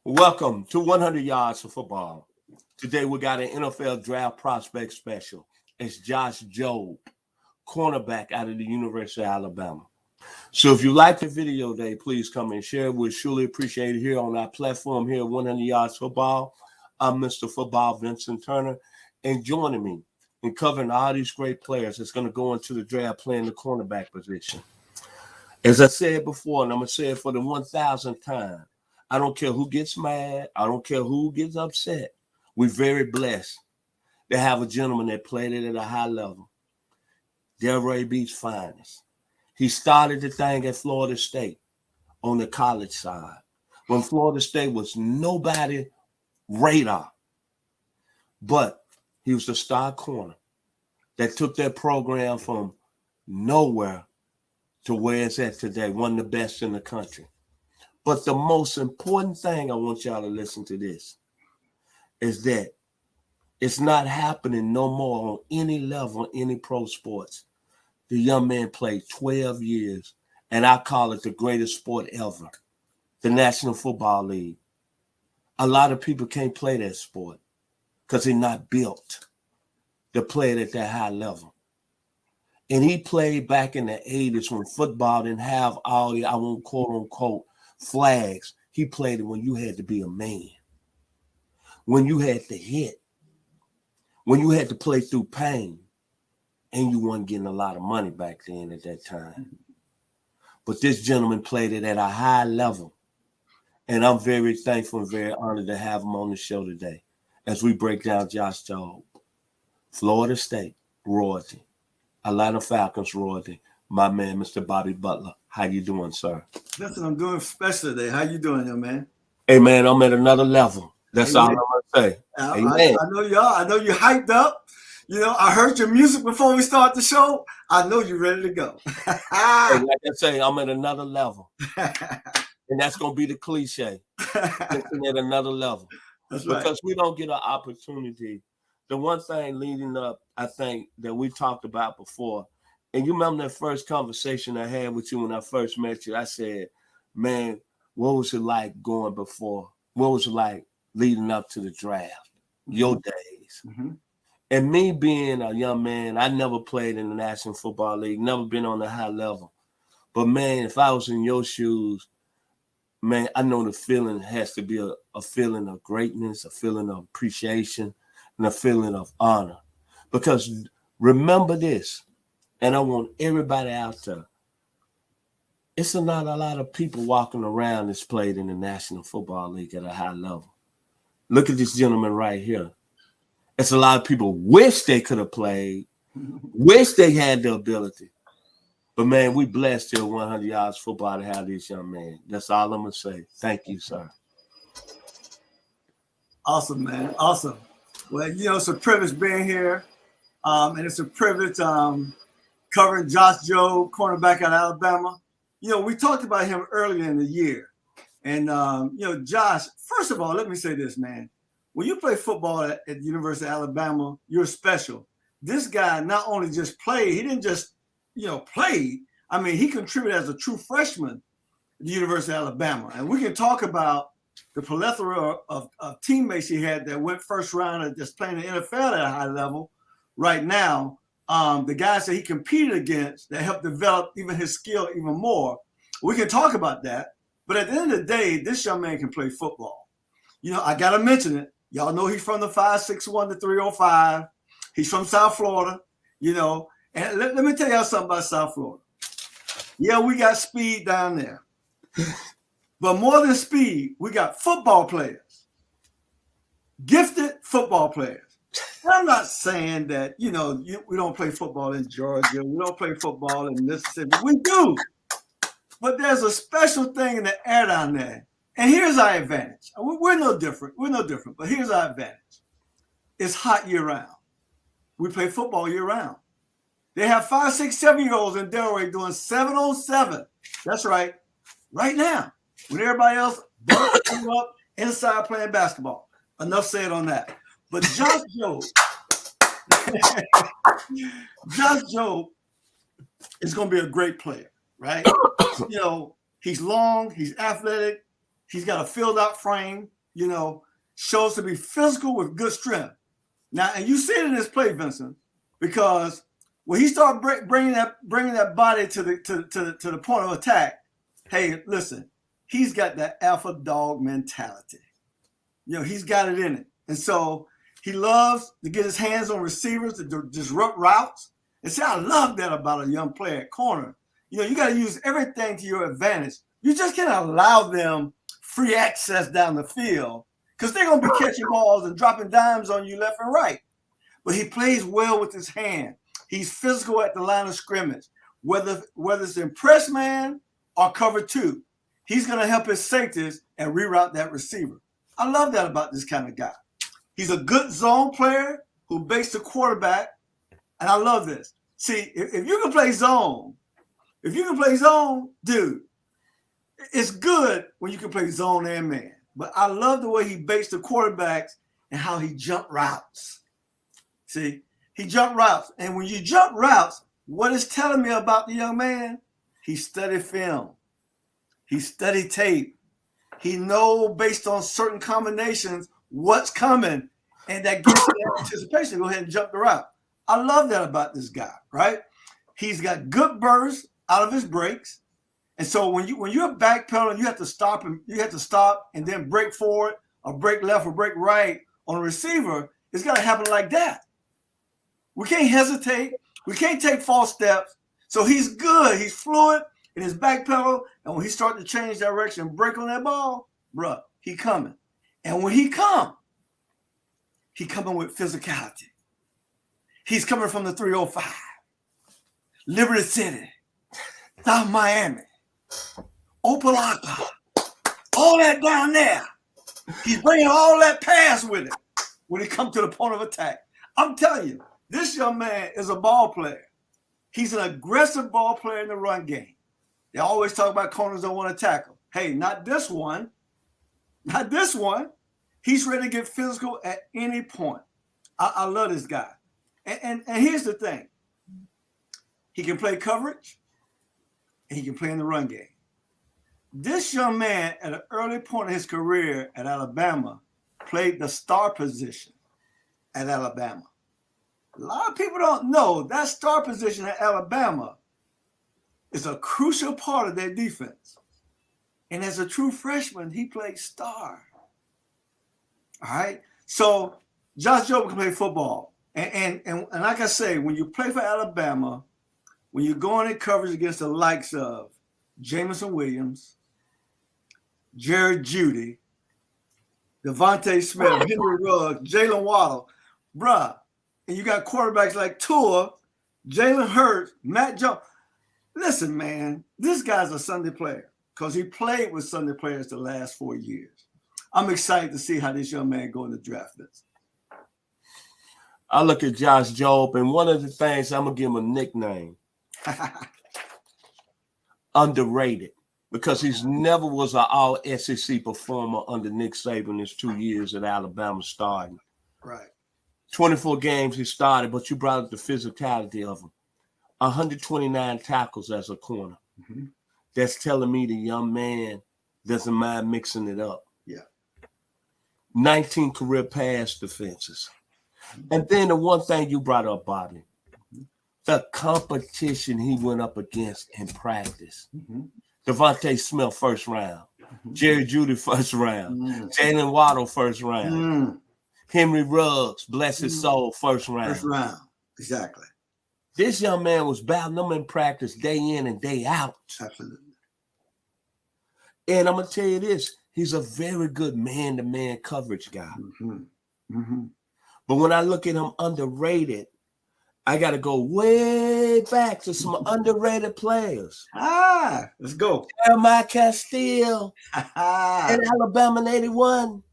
Welcome to 100 Yards of Football. Today we got an NFL Draft Prospect Special. It's Josh Jobe, cornerback out of the University of Alabama. So if you like the video today, please come and share. We'd surely appreciate it here on our platform here at 100 Yards Football. I'm Mr. Football Vincent Turner, and joining me in covering all these great players that's going to go into the draft playing the cornerback position. As I said before, and I'm going to say it for the 1,000th time, I don't care who gets mad. I don't care who gets upset. We're very blessed to have a gentleman that played it at a high level. Delray Beach's finest. He started the thing at Florida State on the college side when Florida State was nobody radar. But he was the star corner that took that program from nowhere to where it's at today, one of the best in the country. But the most important thing, I want y'all to listen to this, is that it's not happening no more on any level, any pro sports. The young man played 12 years, and I call it the greatest sport ever, the National Football League. A lot of people can't play that sport because they're not built to play it at that high level. And he played back in the 80s when football didn't have all the, I won't quote unquote, flags. He played it when you had to be a man, when you had to hit, when you had to play through pain, and you weren't getting a lot of money back then at that time. But this gentleman played it at a high level, and I'm very thankful and very honored to have him on the show today as we break down Josh Jobe, Florida State royalty, Atlanta Falcons royalty, my man, Mr. Bobby Butler. How you doing, sir? Listen, I'm doing special today. How you doing, young man? Hey, man, I'm at another level. That's all I'm going to say. I know you are. I know you're hyped up. You know, I heard your music before we start the show. I know you're ready to go. Hey, like I say, I'm at another level. And that's going to be the cliche. Listen at another level. That's because right. we don't get an opportunity. The one thing leading up, I think, that we talked about before, and you remember that first conversation I had with you when I first met you, I said, man, what was it like going before? What was it like leading up to the draft? Your days. Mm-hmm. And me being a young man, I never played in the National Football League, never been on a high level. But, man, if I was in your shoes, man, I know the feeling has to be a feeling of greatness, a feeling of appreciation, and a feeling of honor. Because remember this, and I want everybody out there, it's not a lot of people walking around that's played in the National Football League at a high level. Look at this gentleman right here. It's a lot of people wish they could have played, wish they had the ability. But, man, we blessed here at 100 Yards Football to have this young man. That's all I'm going to say. Thank you, sir. Awesome, man. Awesome. Well, you know, it's a privilege being here. And it's a privilege covering Josh Jobe, cornerback out of Alabama. You know, we talked about him earlier in the year. And, you know, Josh, first of all, let me say this, man. When you play football at the University of Alabama, you're special. This guy not only just played, he didn't just, you know, play. I mean, he contributed as a true freshman at the University of Alabama. And we can talk about the plethora of teammates he had that went first round and just playing the NFL at a high level right now. The guys that he competed against that helped develop even his skill even more. We can talk about that. But at the end of the day, this young man can play football. You know, I got to mention it. Y'all know he's from the 5'6", to 305. He's from South Florida, you know. And let me tell y'all something about South Florida. Yeah, we got speed down there. But more than speed, we got football players. Gifted football players. And I'm not saying that, you know, we don't play football in Georgia. We don't play football in Mississippi. We do. But there's a special thing in the air down there. And here's our advantage. We're no different. We're no different. But here's our advantage. It's hot year-round. We play football year-round. They have 5, 6, 7-year-olds in Delray doing 7-on-7. That's right. Right now. When everybody else bundled up inside playing basketball. Enough said on that. But Josh Jobe, Josh Jobe is going to be a great player, right? You know, he's long, he's athletic, He's got a filled out frame, shows to be physical with good strength. Now, and you see it in this play, Vincent, because when he started bringing that body to the point of attack, hey, listen, he's got that alpha dog mentality. He's got it in it. And so he loves to get his hands on receivers to disrupt routes. And see, I love that about a young player at corner. You got to use everything to your advantage. You just can't allow them free access down the field because they're going to be catching balls and dropping dimes on you left and right. But he plays well with his hand. He's physical at the line of scrimmage. Whether it's in press man or cover two, he's going to help his safeties and reroute that receiver. I love that about this kind of guy. He's a good zone player who baits the quarterback, and I love this. See, if you can play zone, dude, it's good when you can play zone and man. But I love the way he baits the quarterbacks and how he jump routes. See, he jump routes. And when you jump routes, what it's telling me about the young man, he studied film. He studied tape. He knows based on certain combinations what's coming, and that gives him anticipation to go ahead and jump the route. I love that about this guy, right? He's got good bursts out of his breaks. And so when you're backpedaling, you have to stop and then break forward or break left or break right on a receiver. It's got to happen like that. We can't hesitate. We can't take false steps. So he's good. He's fluid in his backpedal. And when he starts to change direction and break on that ball, bruh, he coming. And when he coming with physicality. He's coming from the 305, Liberty City, South Miami, Opelika, all that down there. He's bringing all that pass with him when he comes to the point of attack. I'm telling you, this young man is a ball player. He's an aggressive ball player in the run game. They always talk about corners don't want to tackle. Hey, not this one. Not this one. He's ready to get physical at any point. I love this guy. And here's the thing. He can play coverage, and he can play in the run game. This young man, at an early point in his career at Alabama, played the star position at Alabama. A lot of people don't know that star position at Alabama is a crucial part of their defense. And as a true freshman, he played star. All right? So Josh Jobe can play football. And like I say, when you play for Alabama, when you're going in coverage against the likes of Jameson Williams, Jared Judy, Devontae Smith, Henry Ruggs, Jalen Waddle, bruh, and you got quarterbacks like Tua, Jalen Hurts, Matt Jones. Listen, man, this guy's a Sunday player because he played with Sunday players the last 4 years. I'm excited to see how this young man go in the draft list. I look at Josh Jobe, and one of the things, I'm going to give him a nickname. Underrated, because he's never was an all-SEC performer under Nick Saban his 2 years at Alabama starting. Right. 24 games he started, but you brought up the physicality of him. 129 tackles as a corner. Mm-hmm. That's telling me the young man doesn't mind mixing it up. Yeah. 19 career pass defenses. And then the one thing you brought up, Bobby, the competition he went up against in practice. Mm-hmm. Devontae Smith, first round. Mm-hmm. Jerry Judy, first round. Mm-hmm. Jalen Waddle, first round. Mm-hmm. Henry Ruggs, bless his soul, first round. First round, exactly. This young man was battling them in practice day in and day out. Absolutely. And I'm going to tell you this, he's a very good man-to-man coverage guy. Mm-hmm. Mm-hmm. But when I look at him underrated, I got to go way back to some underrated players. Let's go. Jeremiah Castile in Alabama in 81.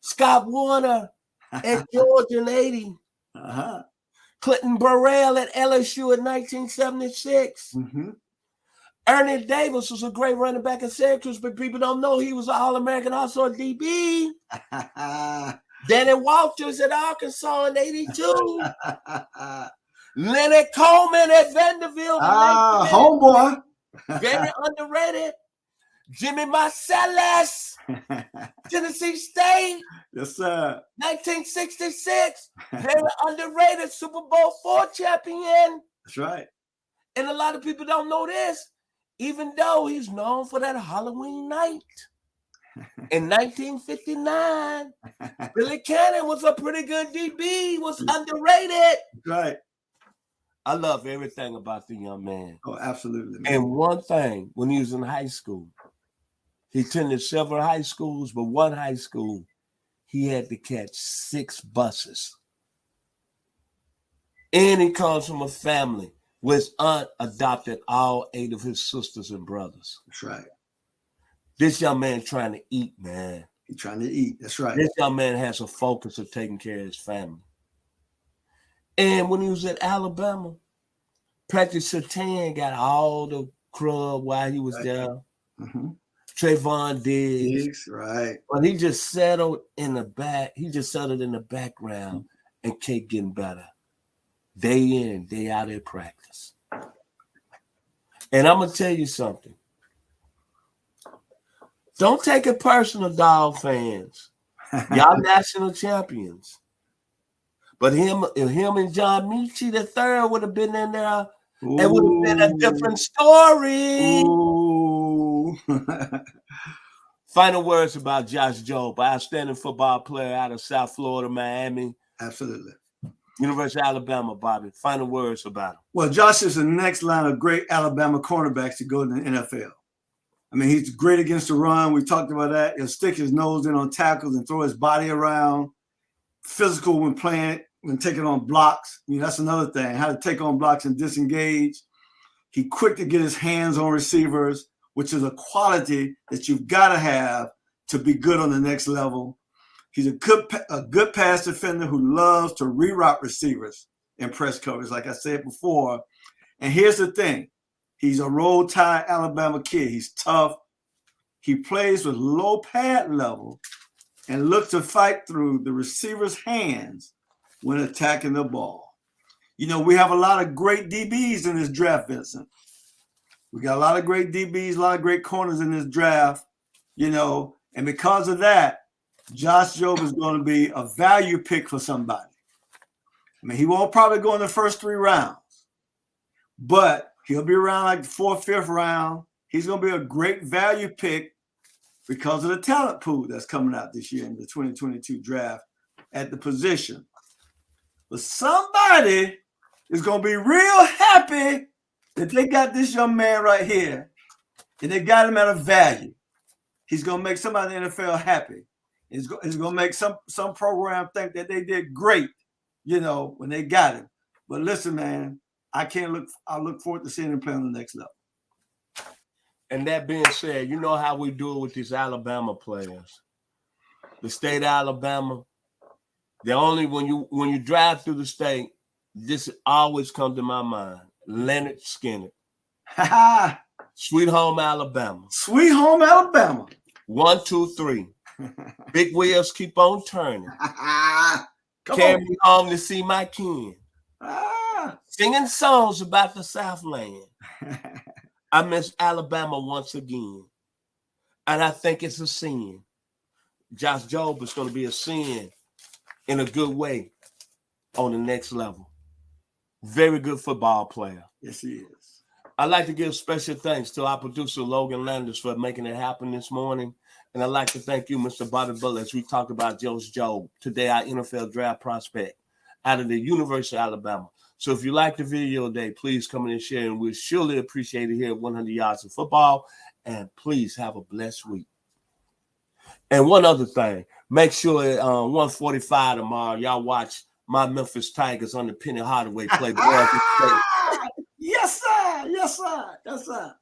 Scott Warner at Georgia in 80. Clinton Burrell at LSU in 1976. Mm-hmm. Ernie Davis was a great running back at Syracuse, but people don't know he was an All-American, also a DB. Danny Walters at Arkansas in 82. Leonard Coleman at Vanderbilt. Homeboy. Very underrated. Jimmy Marcellus, Tennessee State. Yes, sir. 1966, very underrated Super Bowl IV champion. That's right. And a lot of people don't know this, even though he's known for that Halloween night. In 1959, Billy Cannon was a pretty good DB, was underrated. Right. I love everything about the young man. Oh, absolutely. Man. And one thing, when he was in high school, he attended several high schools, but one high school, he had to catch 6 buses. And he comes from a family where his aunt adopted all 8 of his sisters and brothers. That's right. This young man trying to eat, man. He's trying to eat. That's right. This young man has a focus of taking care of his family. And when he was at Alabama, Patrick Surtain got all the crud while he was there. Mm-hmm. Trayvon Diggs. Right. But he just settled in the back. He just settled in the background and kept getting better. Day in, day out at practice. And I'm going to tell you something. Don't take it personal, Dog fans. Y'all national champions. But him and John Michie III would have been in there. Ooh. It would have been a different story. Ooh. Final words about Josh Jobe, outstanding football player out of South Florida, Miami. Absolutely. University of Alabama, Bobby. Final words about him. Well, Josh is the next line of great Alabama cornerbacks to go to the NFL. I mean, he's great against the run. We talked about that. He'll stick his nose in on tackles and throw his body around. Physical when playing, when taking on blocks. You know, that's another thing, how to take on blocks and disengage. He's quick to get his hands on receivers, which is a quality that you've got to have to be good on the next level. He's a good pass defender who loves to reroute receivers in press coverage, like I said before. And here's the thing. He's a Roll Tide Alabama kid. He's tough. He plays with low pad level and looks to fight through the receiver's hands when attacking the ball. You know, we have a lot of great DBs in this draft, Vincent. We got a lot of great DBs, a lot of great corners in this draft, you know, and because of that, Josh Jobe is going to be a value pick for somebody. I mean, he won't probably go in the first 3 rounds, but he'll be around like the 4th, 5th round. He's going to be a great value pick because of the talent pool that's coming out this year in the 2022 draft at the position. But somebody is going to be real happy that they got this young man right here and they got him at a value. He's going to make somebody in the NFL happy. He's going to make some program think that they did great, you know, when they got him. But listen, man, I look forward to seeing him play on the next level. And that being said, you know how we do it with these Alabama players. The state of Alabama, when you drive through the state, this always comes to my mind. Leonard Skinner. Sweet home Alabama. Sweet home Alabama. 1, 2, 3. Big wheels keep on turning. Carry me home to see my kin. Singing songs about the Southland. I miss Alabama once again. And I think it's a sin. Josh Jobe is going to be a sin in a good way on the next level. Very good football player. Yes, he is. I'd like to give special thanks to our producer, Logan Landers, for making it happen this morning. And I'd like to thank you, Mr. Bobby Butler, as we talked about Josh Jobe, today our NFL draft prospect out of the University of Alabama. So if you like the video today, please come in and share, and we'll surely appreciate it here at 100 Yards of Football. And please have a blessed week. And one other thing, make sure at 1:45 tomorrow, y'all watch my Memphis Tigers under Penny Hardaway play. Yes, sir. Yes, sir. Yes, sir.